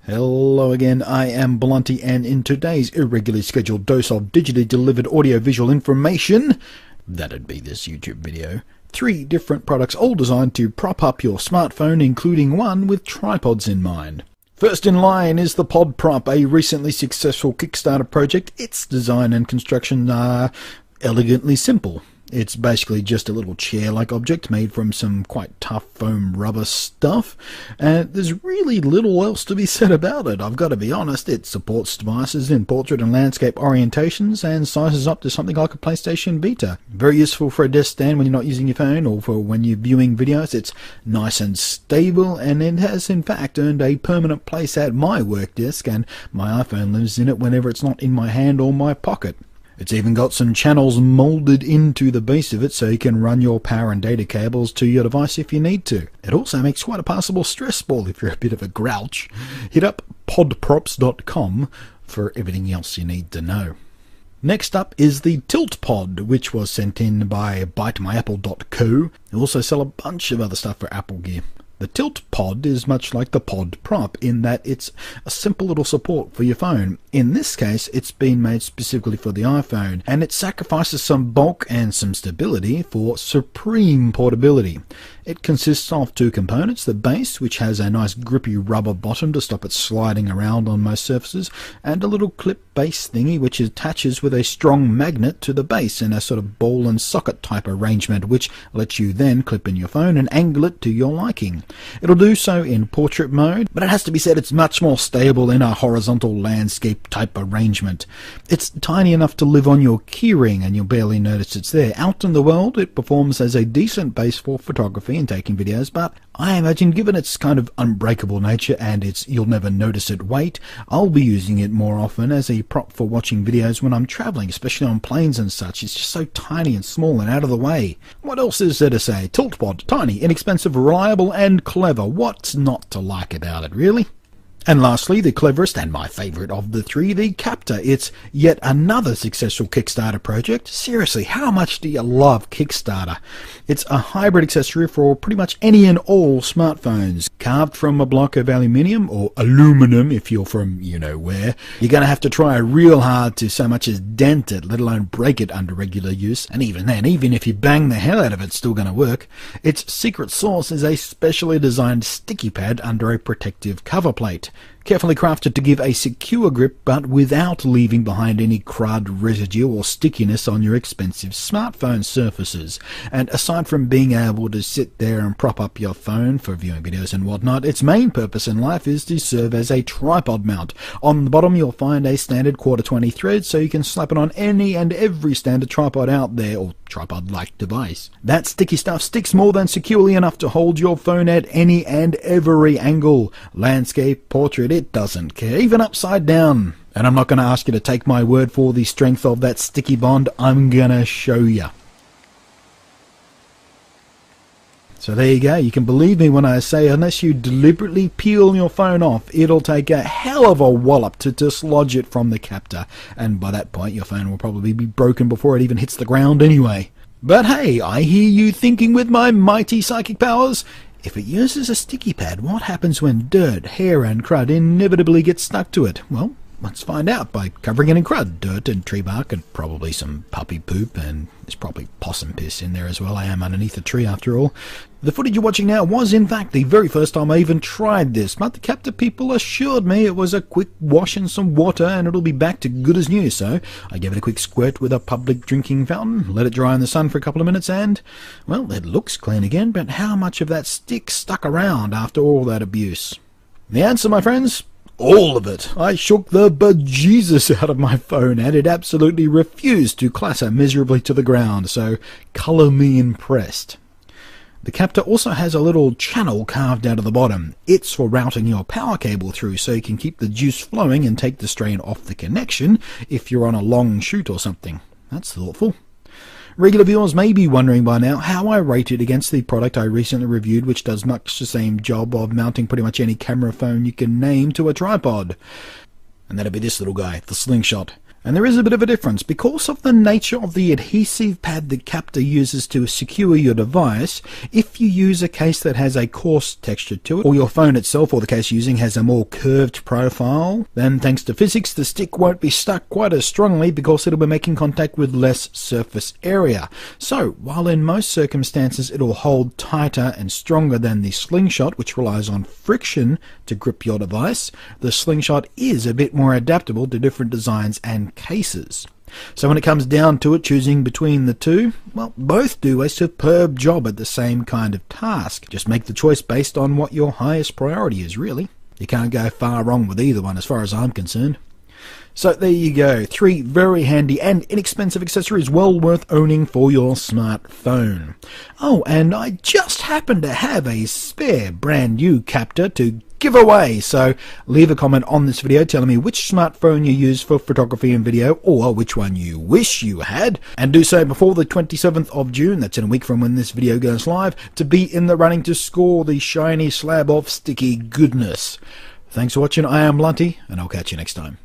Hello again, I am Blunty, and in today's irregularly scheduled dose of digitally delivered audio-visual information, that'd be this YouTube video, 3 different products all designed to prop up your smartphone, including one with tripods in mind. First in line is the Podprop, a recently successful Kickstarter project. Its design and construction are elegantly simple. It's basically just a little chair-like object made from some quite tough foam rubber stuff, and there's really little else to be said about it. I've got to be honest, it supports devices in portrait and landscape orientations and sizes up to something like a PlayStation Vita. Very useful for a desk stand when you're not using your phone or for when you're viewing videos. It's nice and stable, and it has in fact earned a permanent place at my work desk, and my iPhone lives in it whenever it's not in my hand or my pocket. It's even got some channels molded into the base of it so you can run your power and data cables to your device if you need to. It also makes quite a passable stress ball if you're a bit of a grouch. Hit up podprops.com for everything else you need to know. Next up is the Tiltpod, which was sent in by bitemyapple.co. They also sell a bunch of other stuff for Apple gear. The Tiltpod is much like the Podprop in that it's a simple little support for your phone. In this case, it's been made specifically for the iPhone, and it sacrifices some bulk and some stability for supreme portability. It consists of 2 components, the base, which has a nice grippy rubber bottom to stop it sliding around on most surfaces, and a little clip base thingy which attaches with a strong magnet to the base in a sort of ball and socket type arrangement, which lets you then clip in your phone and angle it to your liking. It'll do so in portrait mode, but it has to be said it's much more stable in a horizontal landscape type arrangement. It's tiny enough to live on your keyring and you'll barely notice it's there. Out in the world, it performs as a decent base for photography and taking videos, but I imagine given its kind of unbreakable nature and its you'll never notice it weight, I'll be using it more often as a prop for watching videos when I'm travelling, especially on planes and such. It's just so tiny and small and out of the way. What else is there to say? Tiltpod, tiny, inexpensive, reliable and clever. What's not to like about it, really? And lastly, the cleverest and my favourite of the 3, the Capta. It's yet another successful Kickstarter project. Seriously, how much do you love Kickstarter? It's a hybrid accessory for pretty much any and all smartphones. Carved from a block of aluminium, or aluminum if you're from you-know-where. You're going to have to try real hard to so much as dent it, let alone break it under regular use. And even then, even if you bang the hell out of it, it's still going to work. Its secret sauce is a specially designed sticky pad under a protective cover plate. Carefully crafted to give a secure grip but without leaving behind any crud, residue or stickiness on your expensive smartphone surfaces. And aside from being able to sit there and prop up your phone for viewing videos and whatnot, its main purpose in life is to serve as a tripod mount. On the bottom you'll find a standard 1/4-20 thread so you can slap it on any and every standard tripod out there, or tripod-like device. That sticky stuff sticks more than securely enough to hold your phone at any and every angle. Landscape, portrait, it doesn't care, even upside down. And I'm not going to ask you to take my word for the strength of that sticky bond, I'm going to show you. So there you go, you can believe me when I say unless you deliberately peel your phone off, it'll take a hell of a wallop to dislodge it from the Capta, and by that point your phone will probably be broken before it even hits the ground anyway. But hey, I hear you thinking with my mighty psychic powers, if it uses a sticky pad, what happens when dirt, hair and crud inevitably get stuck to it? Well, let's find out by covering it in crud, dirt and tree bark and probably some puppy poop, and there's probably possum piss in there as well. I am underneath a tree after all. The footage you're watching now was in fact the very first time I even tried this, but the Capta people assured me it was a quick wash in some water and it'll be back to good as new, so I gave it a quick squirt with a public drinking fountain, let it dry in the sun for a couple of minutes and, well, it looks clean again, but how much of that stick stuck around after all that abuse? The answer, my friends? All of it. I shook the bejesus out of my phone and it absolutely refused to clatter miserably to the ground, so colour me impressed. The Capta also has a little channel carved out of the bottom. It's for routing your power cable through so you can keep the juice flowing and take the strain off the connection if you're on a long shoot or something. That's thoughtful. Regular viewers may be wondering by now how I rate it against the product I recently reviewed, which does much the same job of mounting pretty much any camera phone you can name to a tripod. And that'd be this little guy, the Slingshot. And there is a bit of a difference. Because of the nature of the adhesive pad that Capta uses to secure your device, if you use a case that has a coarse texture to it, or your phone itself or the case you're using has a more curved profile, then thanks to physics the stick won't be stuck quite as strongly because it'll be making contact with less surface area. So while in most circumstances it'll hold tighter and stronger than the slingshot, which relies on friction to grip your device, the slingshot is a bit more adaptable to different designs and cases. So when it comes down to it, choosing between the two, well, both do a superb job at the same kind of task. Just make the choice based on what your highest priority is, really. You can't go far wrong with either one as far as I'm concerned. So there you go, 3 very handy and inexpensive accessories well worth owning for your smartphone. Oh, and I just happen to have a spare brand new Capta to give away, so leave a comment on this video telling me which smartphone you use for photography and video, or which one you wish you had, and do so before the 27th of June, that's in a week from when this video goes live, to be in the running to score the shiny slab of sticky goodness. Thanks for watching, I am Blunty, and I'll catch you next time.